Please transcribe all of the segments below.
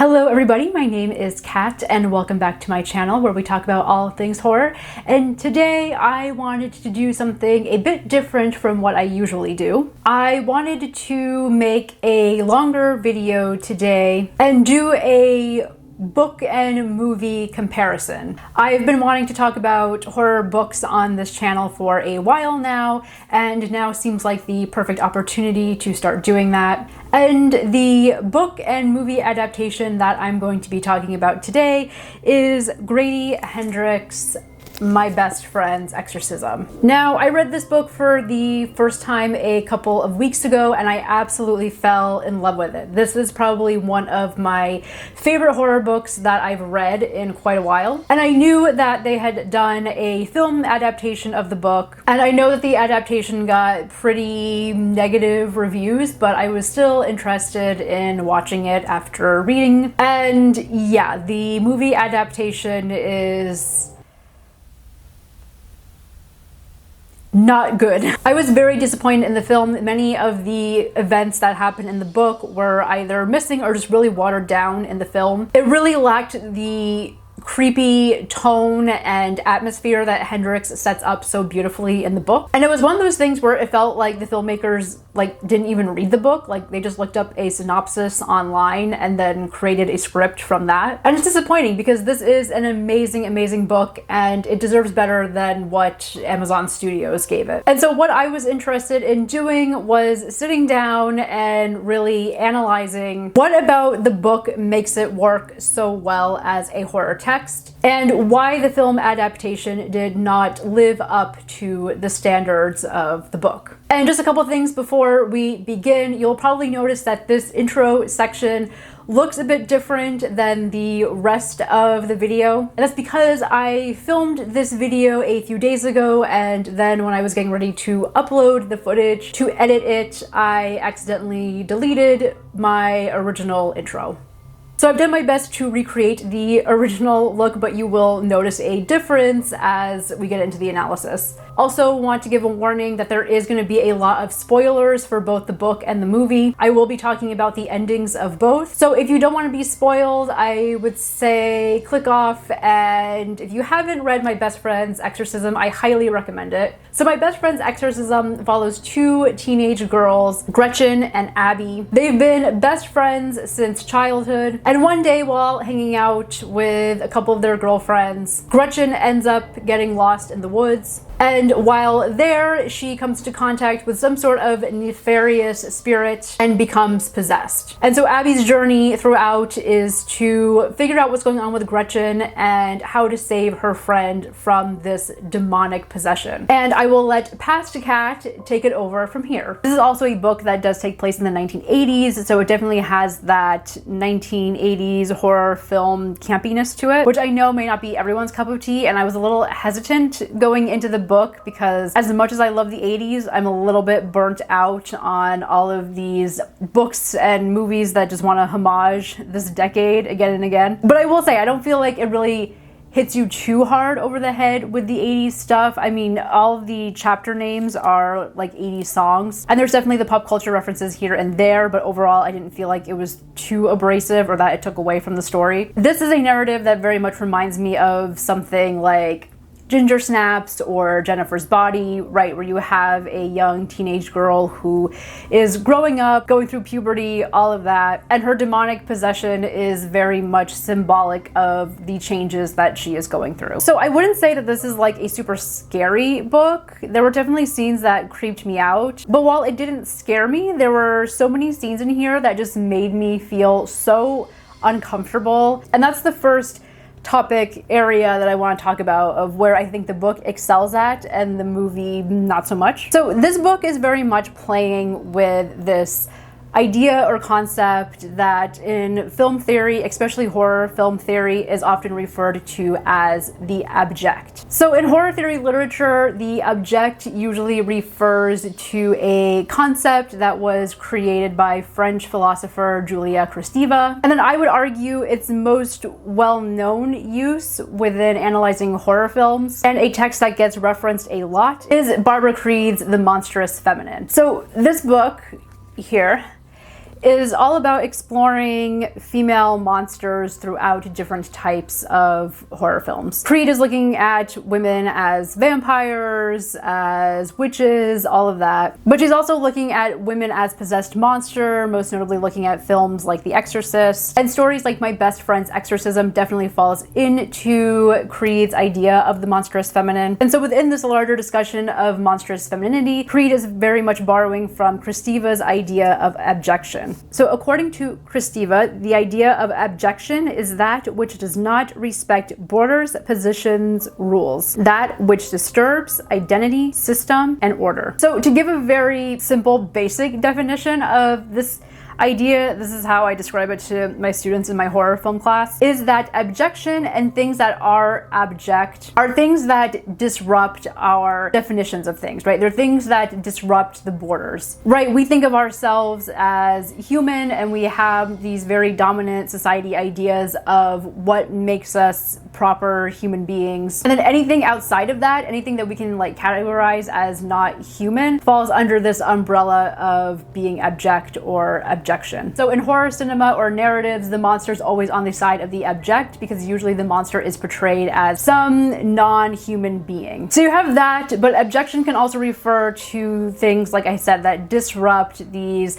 Hello everybody, my name is Kat and welcome back to my channel where we talk about all things horror. And today I wanted to do something a bit different from what I usually do. I wanted to make a longer video today and do a book and movie comparison. I've been wanting to talk about horror books on this channel for a while now, and now seems like the perfect opportunity to start doing that. And the book and movie adaptation that I'm going to be talking about today is Grady Hendrix' My Best Friend's Exorcism. Now, I read this book for the first time a couple of weeks ago and I absolutely fell in love with it. This is probably one of my favorite horror books that I've read in quite a while. And I knew that they had done a film adaptation of the book, and I know that the adaptation got pretty negative reviews, but I was still interested in watching it after reading. And yeah, the movie adaptation is not good. I was very disappointed in the film. Many of the events that happened in the book were either missing or just really watered down in the film. It really lacked the creepy tone and atmosphere that Hendrix sets up so beautifully in the book. And it was one of those things where it felt like the filmmakers didn't even read the book. They just looked up a synopsis online and then created a script from that. And it's disappointing because this is an amazing, amazing book and it deserves better than what Amazon Studios gave it. And so what I was interested in doing was sitting down and really analyzing what about the book makes it work so well as a horror text, and why the film adaptation did not live up to the standards of the book. And just a couple things before we begin, you'll probably notice that this intro section looks a bit different than the rest of the video. And that's because I filmed this video a few days ago, and then when I was getting ready to upload the footage to edit it, I accidentally deleted my original intro. So I've done my best to recreate the original look, but you will notice a difference as we get into the analysis. Also want to give a warning that there is going to be a lot of spoilers for both the book and the movie. I will be talking about the endings of both. So if you don't want to be spoiled, I would say click off, and if you haven't read My Best Friend's Exorcism, I highly recommend it. So My Best Friend's Exorcism follows two teenage girls, Gretchen and Abby. They've been best friends since childhood, and one day while hanging out with a couple of their girlfriends, Gretchen ends up getting lost in the woods. And while there, she comes to contact with some sort of nefarious spirit and becomes possessed. And so Abby's journey throughout is to figure out what's going on with Gretchen and how to save her friend from this demonic possession. And I will let Past Cat take it over from here. This is also a book that does take place in the 1980s, so it definitely has that 1980s horror film campiness to it, which I know may not be everyone's cup of tea, and I was a little hesitant going into the book because as much as I love the 80s, I'm a little bit burnt out on all of these books and movies that just want to homage this decade again and again. But I will say, I don't feel like it really hits you too hard over the head with the 80s stuff. I mean, all of the chapter names are like 80s songs, and there's definitely the pop culture references here and there, but overall I didn't feel like it was too abrasive or that it took away from the story. This is a narrative that very much reminds me of something like Ginger Snaps or Jennifer's Body, right, where you have a young teenage girl who is growing up, going through puberty, all of that, and her demonic possession is very much symbolic of the changes that she is going through. So I wouldn't say that this is like a super scary book. There were definitely scenes that creeped me out, but while it didn't scare me, there were so many scenes in here that just made me feel so uncomfortable. And that's the first topic area that I want to talk about of where I think the book excels at and the movie not so much. So this book is very much playing with this idea or concept that in film theory, especially horror film theory, is often referred to as the abject. So in horror theory literature, the abject usually refers to a concept that was created by French philosopher Julia Kristeva. And then I would argue its most well-known use within analyzing horror films, and a text that gets referenced a lot, is Barbara Creed's The Monstrous Feminine. So this book here is all about exploring female monsters throughout different types of horror films. Creed is looking at women as vampires, as witches, all of that. But she's also looking at women as possessed monster, most notably looking at films like The Exorcist. And stories like My Best Friend's Exorcism definitely falls into Creed's idea of the monstrous feminine. And so within this larger discussion of monstrous femininity, Creed is very much borrowing from Kristeva's idea of abjection. So according to Kristeva, the idea of abjection is that which does not respect borders, positions, rules. That which disturbs identity, system, and order. So to give a very simple, basic definition of this idea, this is how I describe it to my students in my horror film class, is that abjection and things that are abject are things that disrupt our definitions of things, right? They're things that disrupt the borders, right? We think of ourselves as human and we have these very dominant society ideas of what makes us proper human beings. And then anything outside of that, anything that we can like categorize as not human, falls under this umbrella of being abject or abjection. So in horror cinema or narratives, the monster is always on the side of the abject because usually the monster is portrayed as some non-human being. So you have that, but abjection can also refer to things, like I said, that disrupt these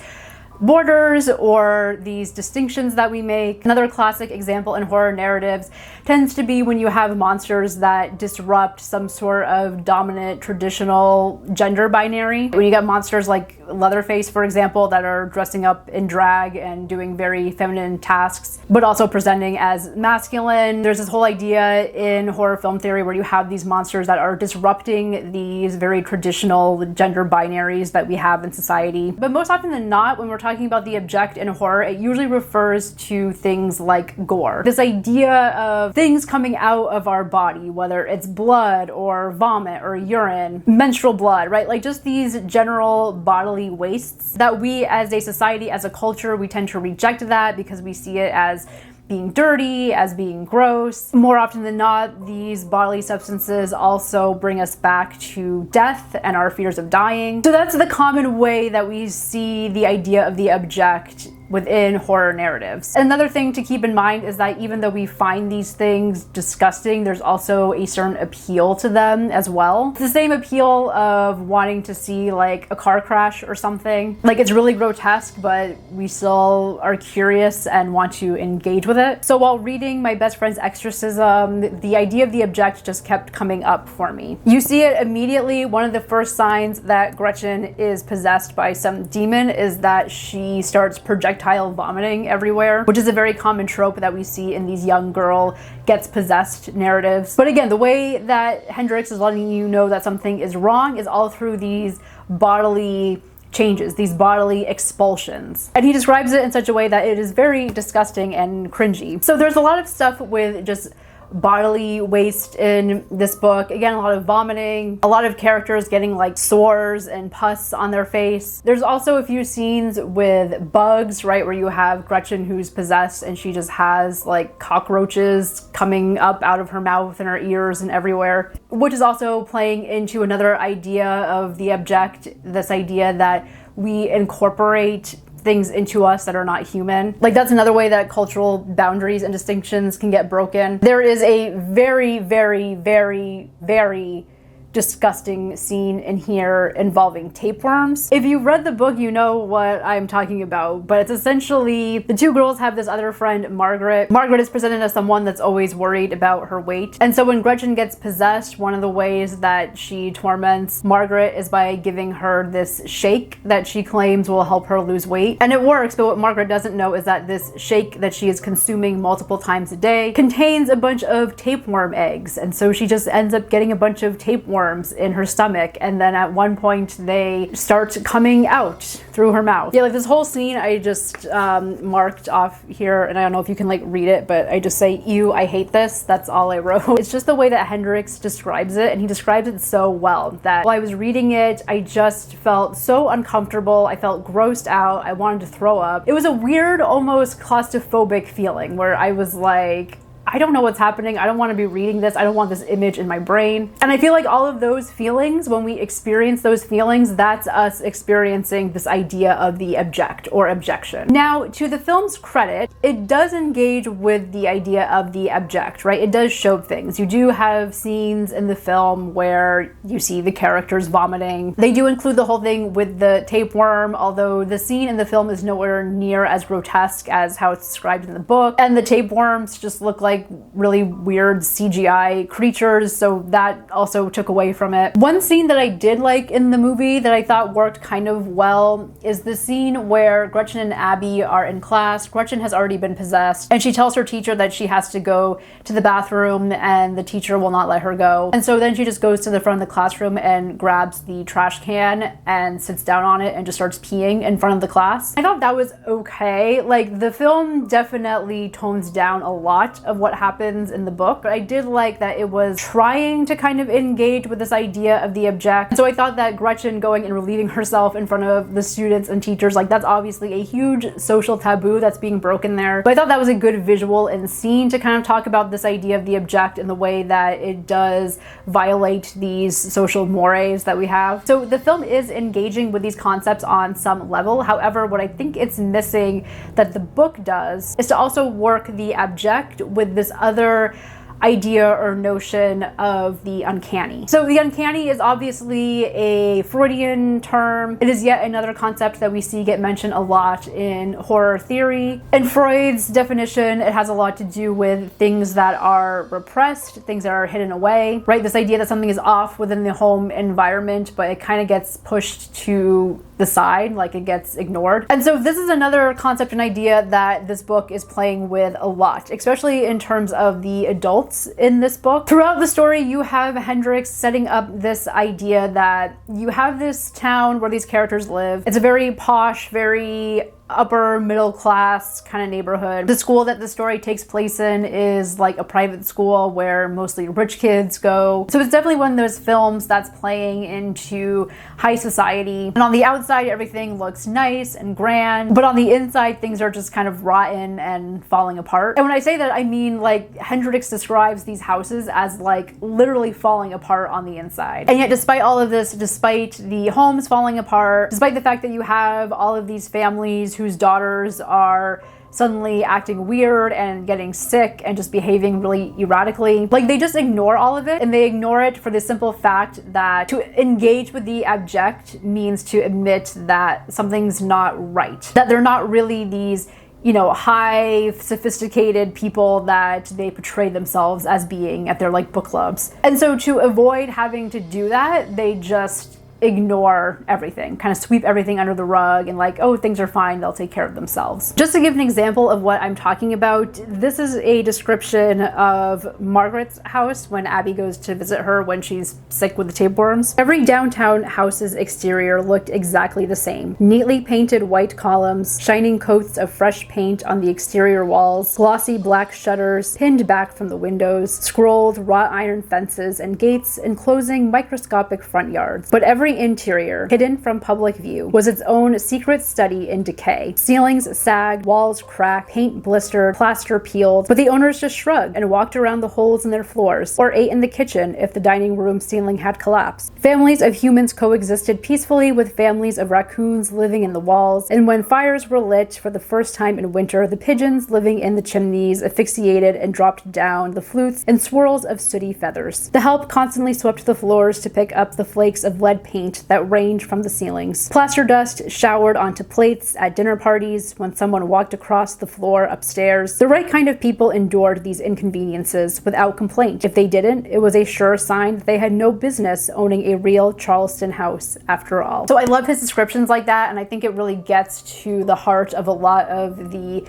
borders or these distinctions that we make. Another classic example in horror narratives tends to be when you have monsters that disrupt some sort of dominant traditional gender binary. When you get monsters like Leatherface, for example, that are dressing up in drag and doing very feminine tasks, but also presenting as masculine. There's this whole idea in horror film theory where you have these monsters that are disrupting these very traditional gender binaries that we have in society. But most often than not, when we're talking about the abject in horror, it usually refers to things like gore. This idea of things coming out of our body, whether it's blood or vomit or urine, menstrual blood, right? Like just these general bodily wastes that we as a society, as a culture, we tend to reject that because we see it as being dirty, as being gross. More often than not, these bodily substances also bring us back to death and our fears of dying. So that's the common way that we see the idea of the abject within horror narratives. Another thing to keep in mind is that even though we find these things disgusting, there's also a certain appeal to them as well. It's the same appeal of wanting to see like a car crash or something. Like it's really grotesque, but we still are curious and want to engage with it. So while reading My Best Friend's Exorcism, the idea of the abject just kept coming up for me. You see it immediately. One of the first signs that Gretchen is possessed by some demon is that she starts projectile vomiting everywhere, which is a very common trope that we see in these young girl gets possessed narratives. But again, the way that Hendrix is letting you know that something is wrong is all through these bodily changes, these bodily expulsions. And he describes it in such a way that it is very disgusting and cringy. So there's a lot of stuff with just bodily waste in this book. Again, a lot of vomiting, a lot of characters getting like sores and pus on their face. There's also a few scenes with bugs, right, where you have Gretchen who's possessed and she just has like cockroaches coming up out of her mouth and her ears and everywhere, which is also playing into another idea of the abject, this idea that we incorporate things into us that are not human. Like that's another way that cultural boundaries and distinctions can get broken. There is a very, very, very, very disgusting scene in here involving tapeworms. If you've read the book, you know what I'm talking about, but it's essentially the two girls have this other friend, Margaret. Margaret is presented as someone that's always worried about her weight. And so when Gretchen gets possessed, one of the ways that she torments Margaret is by giving her this shake that she claims will help her lose weight. And it works, but what Margaret doesn't know is that this shake that she is consuming multiple times a day contains a bunch of tapeworm eggs. And so she just ends up getting a bunch of tapeworms in her stomach, and then at one point they start coming out through her mouth. Yeah, like this whole scene I just marked off here, and I don't know if you can like read it, but I just say, ew, I hate this. That's all I wrote. It's just the way that Hendrix describes it, and he describes it so well that while I was reading it, I just felt so uncomfortable. I felt grossed out. I wanted to throw up. It was a weird, almost claustrophobic feeling where I was like, I don't know what's happening. I don't want to be reading this. I don't want this image in my brain. And I feel like all of those feelings, when we experience those feelings, that's us experiencing this idea of the abject or abjection. Now, to the film's credit, it does engage with the idea of the abject, right? It does show things. You do have scenes in the film where you see the characters vomiting. They do include the whole thing with the tapeworm, although the scene in the film is nowhere near as grotesque as how it's described in the book. And the tapeworms just look like really weird CGI creatures, so that also took away from it. One scene that I did like in the movie that I thought worked kind of well is the scene where Gretchen and Abby are in class. Gretchen has already been possessed, and she tells her teacher that she has to go to the bathroom, and the teacher will not let her go. And so then she just goes to the front of the classroom and grabs the trash can and sits down on it and just starts peeing in front of the class. I thought that was okay. Like, the film definitely tones down a lot of what happens in the book, but I did like that it was trying to kind of engage with this idea of the abject. So I thought that Gretchen going and relieving herself in front of the students and teachers, like, that's obviously a huge social taboo that's being broken there. But I thought that was a good visual and scene to kind of talk about this idea of the abject in the way that it does violate these social mores that we have. So the film is engaging with these concepts on some level. However, what I think it's missing that the book does is to also work the abject with this other idea or notion of the uncanny. So the uncanny is obviously a Freudian term. It is yet another concept that we see get mentioned a lot in horror theory. In Freud's definition, it has a lot to do with things that are repressed, things that are hidden away, right? This idea that something is off within the home environment, but it kind of gets pushed to the side, like it gets ignored. And so this is another concept and idea that this book is playing with a lot, especially in terms of the adults in this book. Throughout the story, you have Hendrix setting up this idea that you have this town where these characters live. It's a very posh, very upper middle class kind of neighborhood. The school that the story takes place in is like a private school where mostly rich kids go. So it's definitely one of those films that's playing into high society. And on the outside, everything looks nice and grand, but on the inside, things are just kind of rotten and falling apart. And when I say that, I mean, like, Hendrix describes these houses as like literally falling apart on the inside. And yet, despite all of this, despite the homes falling apart, despite the fact that you have all of these families whose daughters are suddenly acting weird and getting sick and just behaving really erratically, like, they just ignore all of it, and they ignore it for the simple fact that to engage with the abject means to admit that something's not right, that they're not really these, you know, high sophisticated people that they portray themselves as being at their like book clubs. And so to avoid having to do that, they just ignore everything, kind of sweep everything under the rug and like, oh, things are fine, they'll take care of themselves. Just to give an example of what I'm talking about, this is a description of Margaret's house when Abby goes to visit her when she's sick with the tapeworms. Every downtown house's exterior looked exactly the same. Neatly painted white columns, shining coats of fresh paint on the exterior walls, glossy black shutters pinned back from the windows, scrolled wrought iron fences and gates enclosing microscopic front yards. But every interior, hidden from public view, was its own secret study in decay. Ceilings sagged, walls cracked, paint blistered, plaster peeled, but the owners just shrugged and walked around the holes in their floors, or ate in the kitchen if the dining room ceiling had collapsed. Families of humans coexisted peacefully with families of raccoons living in the walls, and when fires were lit for the first time in winter, the pigeons living in the chimneys asphyxiated and dropped down the flutes in swirls of sooty feathers. The help constantly swept the floors to pick up the flakes of lead paint that rained from the ceilings. Plaster dust showered onto plates at dinner parties when someone walked across the floor upstairs. The right kind of people endured these inconveniences without complaint. If they didn't, it was a sure sign that they had no business owning a real Charleston house after all. So I love his descriptions like that, and I think it really gets to the heart of a lot of the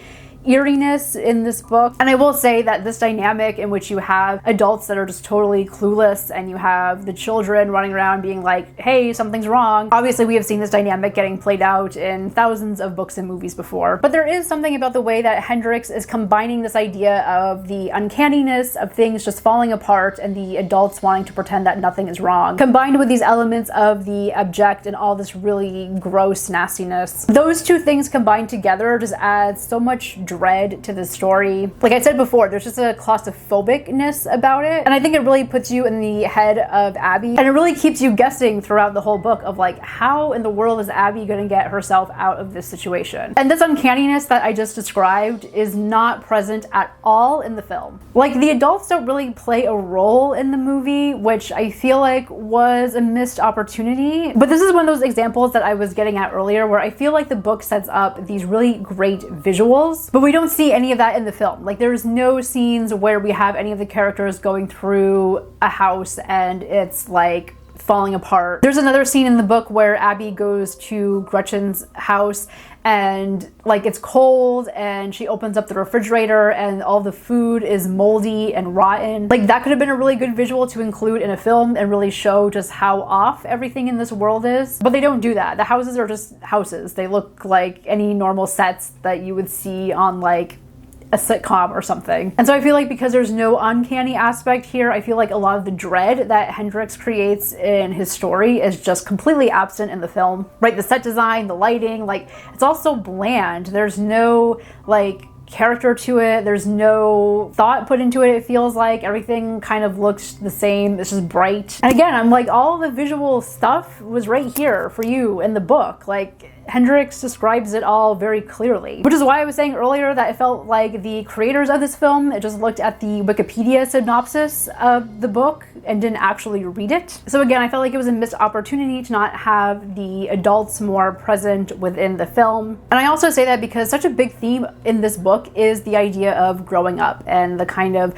eeriness in this book. And I will say that this dynamic in which you have adults that are just totally clueless and you have the children running around being like, hey, something's wrong. Obviously, we have seen this dynamic getting played out in thousands of books and movies before. But there is something about the way that Hendrix is combining this idea of the uncanniness of things just falling apart and the adults wanting to pretend that nothing is wrong, combined with these elements of the abject and all this really gross nastiness. Those two things combined together just add so much dread to the story. Like I said before, there's just a claustrophobicness about it, and I think it really puts you in the head of Abby, and it really keeps you guessing throughout the whole book of like, how in the world is Abby gonna get herself out of this situation? And this uncanniness that I just described is not present at all in the film. Like, the adults don't really play a role in the movie, which I feel like was a missed opportunity. But this is one of those examples that I was getting at earlier, where I feel like the book sets up these really great visuals, but we don't see any of that in the film. Like, there's no scenes where we have any of the characters going through a house and it's like falling apart. There's another scene in the book where Abby goes to Gretchen's house and like it's cold and she opens up the refrigerator and all the food is moldy and rotten. Like, that could have been a really good visual to include in a film and really show just how off everything in this world is. But they don't do that. The houses are just houses. They look like any normal sets that you would see on like a sitcom or something. And so I feel like because there's no uncanny aspect here, I feel like a lot of the dread that Hendrix creates in his story is just completely absent in the film, right? The set design, the lighting, like, it's all so bland. There's no like character to it. There's no thought put into it. It feels like everything kind of looks the same. It's just bright. And again, I'm like, all the visual stuff was right here for you in the book. Like, Hendrix describes it all very clearly, which is why I was saying earlier that it felt like the creators of this film, it just looked at the Wikipedia synopsis of the book and didn't actually read it. So again, I felt like it was a missed opportunity to not have the adults more present within the film. And I also say that because such a big theme in this book is the idea of growing up and the kind of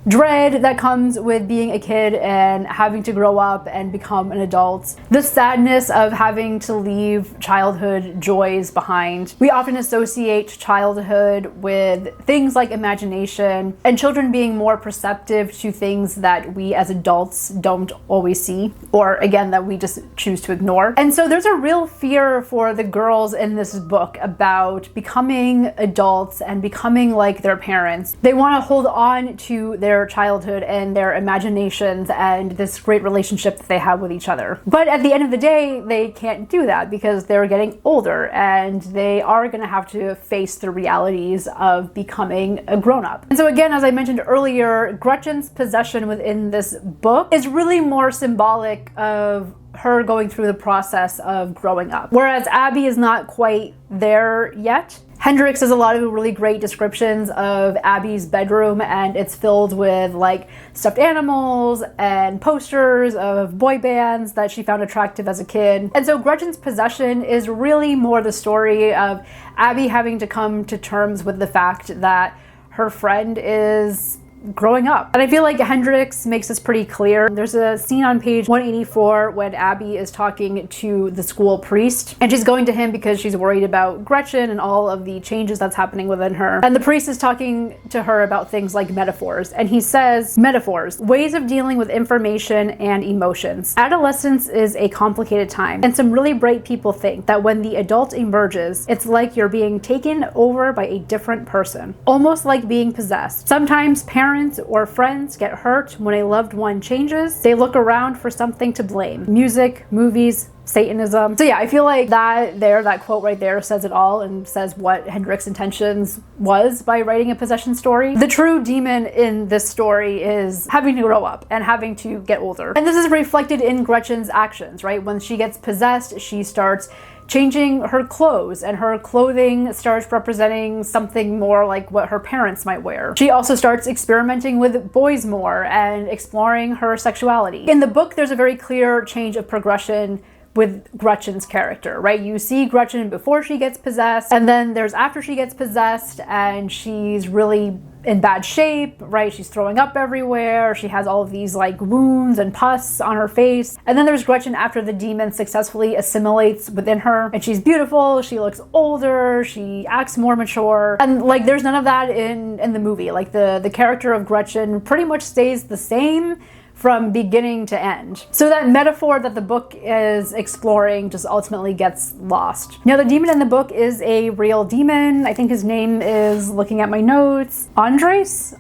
dread that comes with being a kid and having to grow up and become an adult. The sadness of having to leave childhood joys behind. We often associate childhood with things like imagination and children being more perceptive to things that we as adults don't always see, or again, that we just choose to ignore. And so there's a real fear for the girls in this book about becoming adults and becoming like their parents. They want to hold on to their childhood and their imaginations and this great relationship that they have with each other. But at the end of the day, they can't do that because they're getting older and they are going to have to face the realities of becoming a grown-up. And so again, as I mentioned earlier, Gretchen's possession within this book is really more symbolic of her going through the process of growing up, whereas Abby is not quite there yet. Hendrix has a lot of really great descriptions of Abby's bedroom, and it's filled with like stuffed animals and posters of boy bands that she found attractive as a kid. And so Gretchen's possession is really more the story of Abby having to come to terms with the fact that her friend is growing up. And I feel like Hendrix makes this pretty clear. There's a scene on page 184 when Abby is talking to the school priest, and she's going to him because she's worried about Gretchen and all of the changes that's happening within her. And the priest is talking to her about things like metaphors, and he says, metaphors, ways of dealing with information and emotions. Adolescence is a complicated time, and some really bright people think that when the adult emerges, it's like you're being taken over by a different person, almost like being possessed. Sometimes parents or friends get hurt when a loved one changes. They look around for something to blame. Music, movies, Satanism. So yeah, I feel like that quote right there says it all and says what Hendrix's intentions was by writing a possession story. The true demon in this story is having to grow up and having to get older. And this is reflected in Gretchen's actions, right? When she gets possessed, she starts changing her clothes, and her clothing starts representing something more like what her parents might wear. She also starts experimenting with boys more and exploring her sexuality. In the book, there's a very clear change of progression with Gretchen's character, right? You see Gretchen before she gets possessed, and then there's after she gets possessed and she's really in bad shape, right? She's throwing up everywhere. She has all of these like wounds and pus on her face. And then there's Gretchen after the demon successfully assimilates within her, and she's beautiful. She looks older. She acts more mature. And like, there's none of that in the movie. Like the character of Gretchen pretty much stays the same from beginning to end. So that metaphor that the book is exploring just ultimately gets lost. Now, the demon in the book is a real demon. I think his name is, looking at my notes, Andros?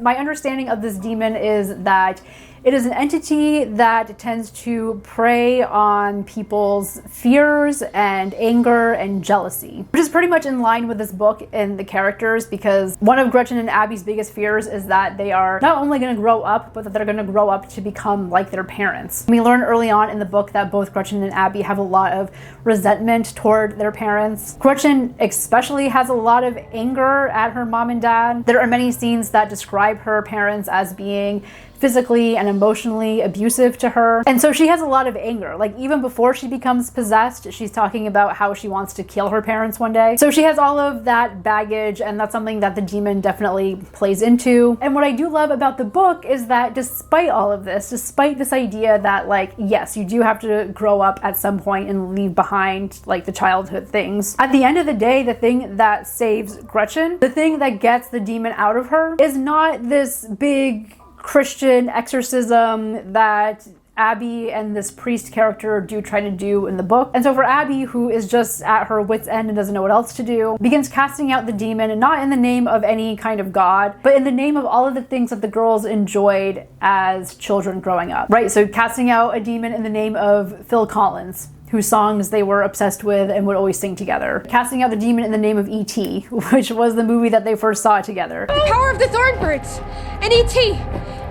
My understanding of this demon is that It is an entity that tends to prey on people's fears and anger and jealousy, which is pretty much in line with this book and the characters, because one of Gretchen and Abby's biggest fears is that they are not only going to grow up, but that they're going to grow up to become like their parents. We learn early on in the book that both Gretchen and Abby have a lot of resentment toward their parents. Gretchen especially has a lot of anger at her mom and dad. There are many scenes that describe her parents as being physically and emotionally abusive to her. And so she has a lot of anger. Like, even before she becomes possessed, she's talking about how she wants to kill her parents one day. So she has all of that baggage, and that's something that the demon definitely plays into. And what I do love about the book is that despite all of this, despite this idea that, like, yes, you do have to grow up at some point and leave behind, like, the childhood things, at the end of the day, the thing that saves Gretchen, the thing that gets the demon out of her, is not this big Christian exorcism that Abby and this priest character do try to do in the book. And so for Abby, who is just at her wit's end and doesn't know what else to do, begins casting out the demon, and not in the name of any kind of god, but in the name of all of the things that the girls enjoyed as children growing up, right? So casting out a demon in the name of Phil Collins, whose songs they were obsessed with and would always sing together. Casting out the demon in the name of E.T., which was the movie that they first saw together. The power of the Thornbirds and E.T.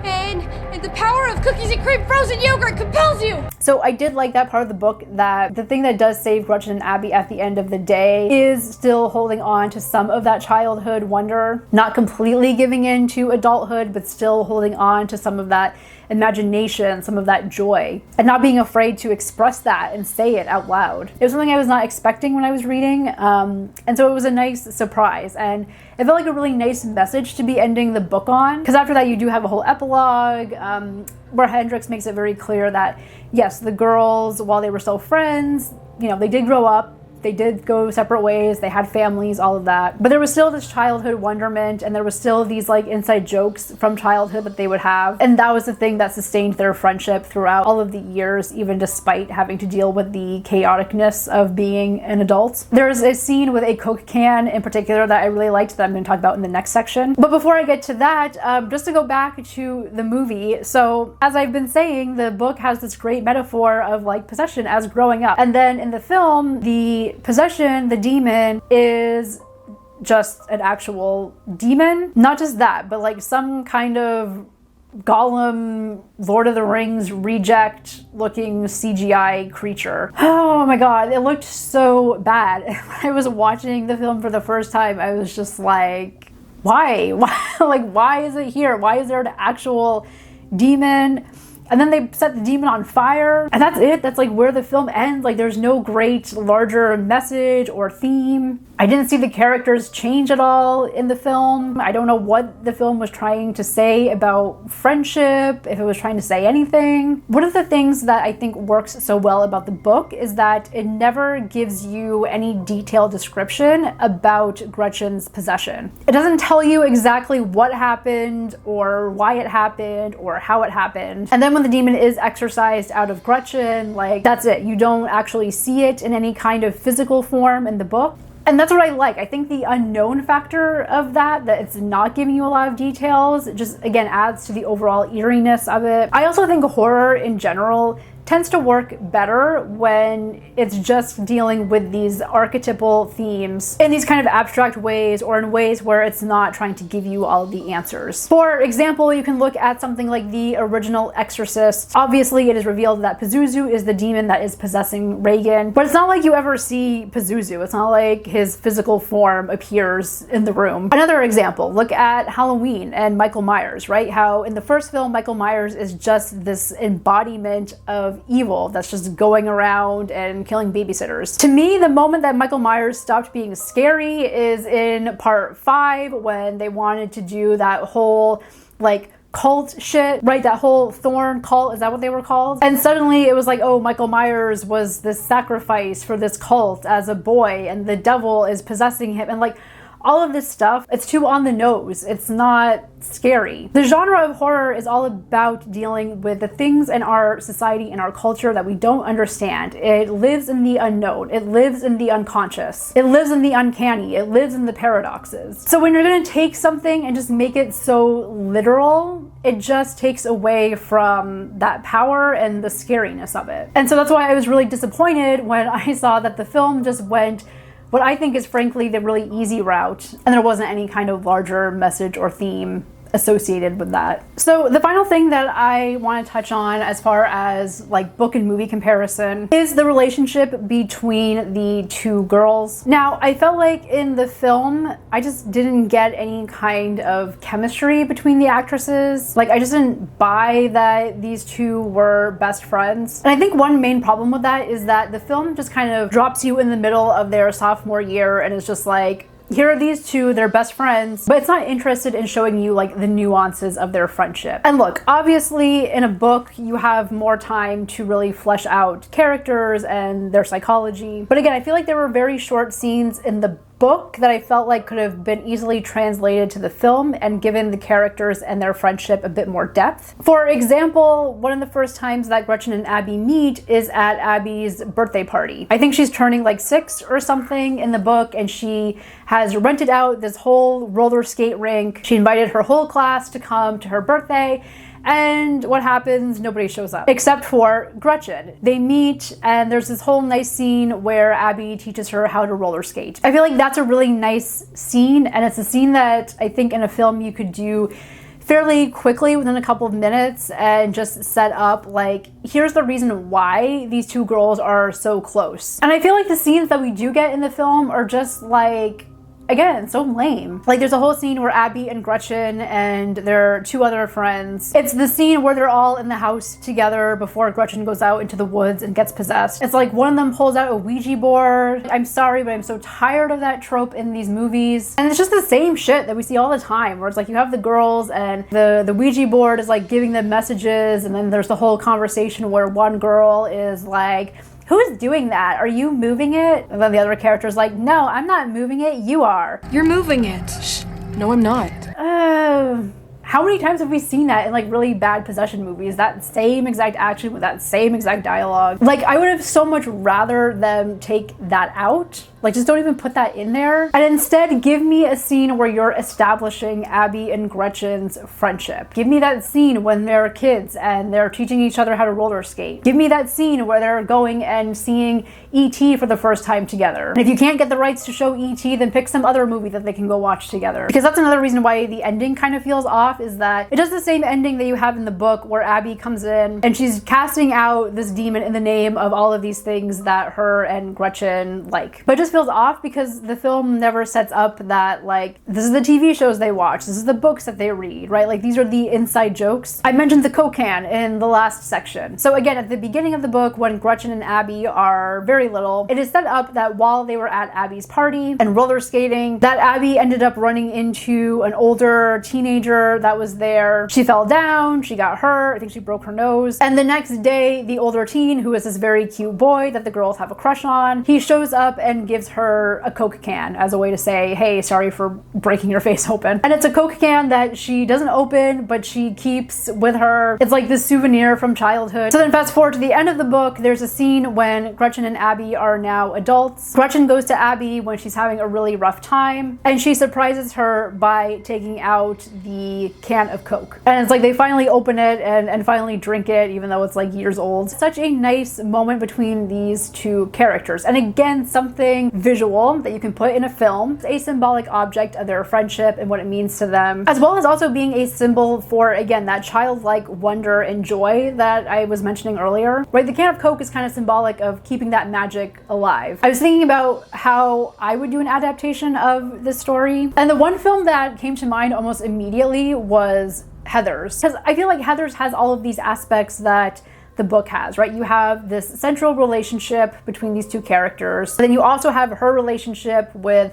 and the power of cookies and cream frozen yogurt compels you. So I did like that part of the book, that the thing that does save Gretchen and Abby at the end of the day is still holding on to some of that childhood wonder, not completely giving in to adulthood, but still holding on to some of that imagination, some of that joy, and not being afraid to express that and say it out loud. It was something I was not expecting when I was reading, and so it was a nice surprise, and it felt like a really nice message to be ending the book on, because after that you do have a whole epilogue where Hendrix makes it very clear that yes, the girls, while they were still friends, you know, they did grow up, they did go separate ways, they had families, all of that. But there was still this childhood wonderment, and there was still these like inside jokes from childhood that they would have. And that was the thing that sustained their friendship throughout all of the years, even despite having to deal with the chaoticness of being an adult. There's a scene with a Coke can in particular that I really liked that I'm going to talk about in the next section. But before I get to that, just to go back to the movie. So as I've been saying, the book has this great metaphor of like possession as growing up. And then in the film, the possession, the demon, is just an actual demon. Not just that, but like some kind of Gollum, Lord of the Rings reject looking CGI creature. Oh my god, it looked so bad. When I was watching the film for the first time, I was just like, why? Like, why is it here? Why is there an actual demon? And then they set the demon on fire, and that's it. That's like where the film ends. Like, there's no great larger message or theme. I didn't see the characters change at all in the film. I don't know what the film was trying to say about friendship, if it was trying to say anything. One of the things that I think works so well about the book is that it never gives you any detailed description about Gretchen's possession. It doesn't tell you exactly what happened or why it happened or how it happened. And then when the demon is exorcised out of Gretchen, like, that's it. You don't actually see it in any kind of physical form in the book. And that's what I like. I think the unknown factor of that it's not giving you a lot of details, just, again, adds to the overall eeriness of it. I also think horror in general tends to work better when it's just dealing with these archetypal themes in these kind of abstract ways, or in ways where it's not trying to give you all of the answers. For example, you can look at something like the original Exorcist. Obviously, it is revealed that Pazuzu is the demon that is possessing Regan, but it's not like you ever see Pazuzu. It's not like his physical form appears in the room. Another example, look at Halloween and Michael Myers, right? How in the first film, Michael Myers is just this embodiment of evil that's just going around and killing babysitters. To me, the moment that Michael Myers stopped being scary is in part 5, when they wanted to do that whole like cult shit, right? That whole Thorn cult, is that what they were called? And suddenly it was like, oh, Michael Myers was this sacrifice for this cult as a boy, and the devil is possessing him, and like all of this stuff, it's too on the nose. It's not scary. The genre of horror is all about dealing with the things in our society and our culture that we don't understand. It lives in the unknown. It lives in the unconscious. It lives in the uncanny. It lives in the paradoxes. So when you're going to take something and just make it so literal, it just takes away from that power and the scariness of it. And so that's why I was really disappointed when I saw that the film just went what I think is frankly the really easy route, and there wasn't any kind of larger message or theme associated with that. So the final thing that I want to touch on as far as like book and movie comparison is the relationship between the two girls. Now, I felt like in the film, I just didn't get any kind of chemistry between the actresses. Like, I just didn't buy that these two were best friends. And I think one main problem with that is that the film just kind of drops you in the middle of their sophomore year and it's just like, here are these two, they're best friends, but it's not interested in showing you like the nuances of their friendship. And look, obviously in a book, you have more time to really flesh out characters and their psychology. But again, I feel like there were very short scenes in the book that I felt like could have been easily translated to the film and given the characters and their friendship a bit more depth. For example, one of the first times that Gretchen and Abby meet is at Abby's birthday party. I think she's turning like 6 or something in the book, and she has rented out this whole roller skate rink. She invited her whole class to come to her birthday. And what happens? Nobody shows up except for Gretchen. They meet and there's this whole nice scene where Abby teaches her how to roller skate. I feel like that's a really nice scene, and it's a scene that I think in a film you could do fairly quickly within a couple of minutes and just set up like, here's the reason why these two girls are so close. And I feel like the scenes that we do get in the film are just like, again, so lame. Like, there's a whole scene where Abby and Gretchen and their two other friends, it's the scene where they're all in the house together before Gretchen goes out into the woods and gets possessed. It's like one of them pulls out a Ouija board. I'm sorry, but I'm so tired of that trope in these movies. And it's just the same shit that we see all the time, where it's like you have the girls and the Ouija board is like giving them messages, and then there's the whole conversation where one girl is like, who's doing that? Are you moving it? And then the other character's like, no, I'm not moving it, you are. You're moving it. Shh. No, I'm not. How many times have we seen that in like really bad possession movies? That same exact action with that same exact dialogue. Like, I would have so much rather them take that out. Like, just don't even put that in there. And instead, give me a scene where you're establishing Abby and Gretchen's friendship. Give me that scene when they're kids and they're teaching each other how to roller skate. Give me that scene where they're going and seeing E.T. for the first time together. And if you can't get the rights to show E.T., then pick some other movie that they can go watch together. Because that's another reason why the ending kind of feels off, is that it does the same ending that you have in the book, where Abby comes in and she's casting out this demon in the name of all of these things that her and Gretchen like. But it just feels off because the film never sets up that, like, this is the TV shows they watch, this is the books that they read, right? Like, these are the inside jokes. I mentioned the Coke can in the last section. So again, at the beginning of the book, when Gretchen and Abby are very little, it is set up that while they were at Abby's party and roller skating, that Abby ended up running into an older teenager that was there. She fell down, she got hurt, I think she broke her nose. And the next day, the older teen, who is this very cute boy that the girls have a crush on, he shows up and gives her a Coke can as a way to say, hey, sorry for breaking your face open. And it's a Coke can that she doesn't open, but she keeps with her. It's like this souvenir from childhood. So then fast forward to the end of the book, there's a scene when Gretchen and Abby are now adults. Gretchen goes to Abby when she's having a really rough time, and she surprises her by taking out the can of Coke. And it's like they finally open it and finally drink it, even though it's like years old. Such a nice moment between these two characters. And again, something visual that you can put in a film, a symbolic object of their friendship and what it means to them, as well as also being a symbol for, again, that childlike wonder and joy that I was mentioning earlier, right? The can of Coke is kind of symbolic of keeping that magic alive. I was thinking about how I would do an adaptation of this story, and the one film that came to mind almost immediately was Heathers, because I feel like Heathers has all of these aspects that the book has, right? You have this central relationship between these two characters. Then you also have her relationship with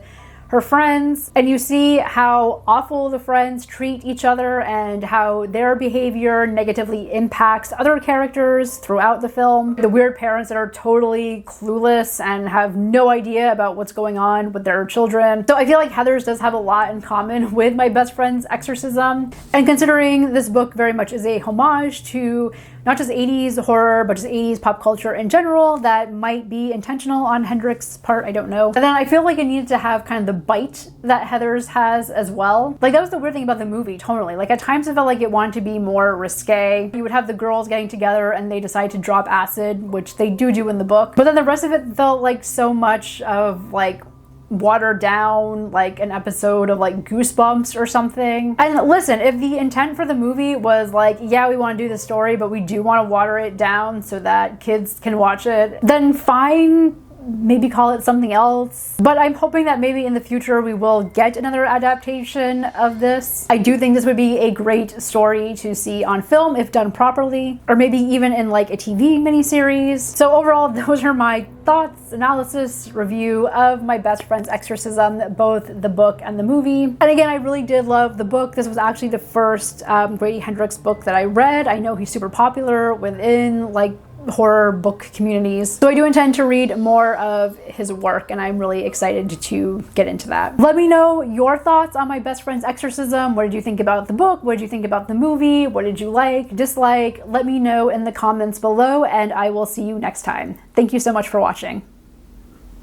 her friends, and you see how awful the friends treat each other and how their behavior negatively impacts other characters throughout the film. The weird parents that are totally clueless and have no idea about what's going on with their children. So I feel like Heather's does have a lot in common with My Best Friend's Exorcism. And considering this book very much is a homage to not just 80s horror, but just 80s pop culture in general, that might be intentional on Hendrix's part, I don't know. And then I feel like it needed to have kind of the bite that Heather's has as well. Like, that was the weird thing about the movie, tonally. Like, at times it felt like it wanted to be more risque. You would have the girls getting together and they decide to drop acid, which they do in the book. But then the rest of it felt like so much of, like, watered down, like an episode of like Goosebumps or something. And listen, if the intent for the movie was like, yeah, we want to do the story, but we do want to water it down so that kids can watch it, then fine, maybe call it something else. But I'm hoping that maybe in the future we will get another adaptation of this. I do think this would be a great story to see on film if done properly, or maybe even in like a TV miniseries. So overall, those are my thoughts, analysis, review of My Best Friend's Exorcism, both the book and the movie. And again, I really did love the book. This was actually the first Grady Hendrix book that I read. I know he's super popular within like horror book communities, so I do intend to read more of his work, and I'm really excited to get into that. Let me know your thoughts on My Best Friend's Exorcism. What did you think about the book? What did you think about the movie? What did you like, dislike? Let me know in the comments below, and I will see you next time. Thank you so much for watching.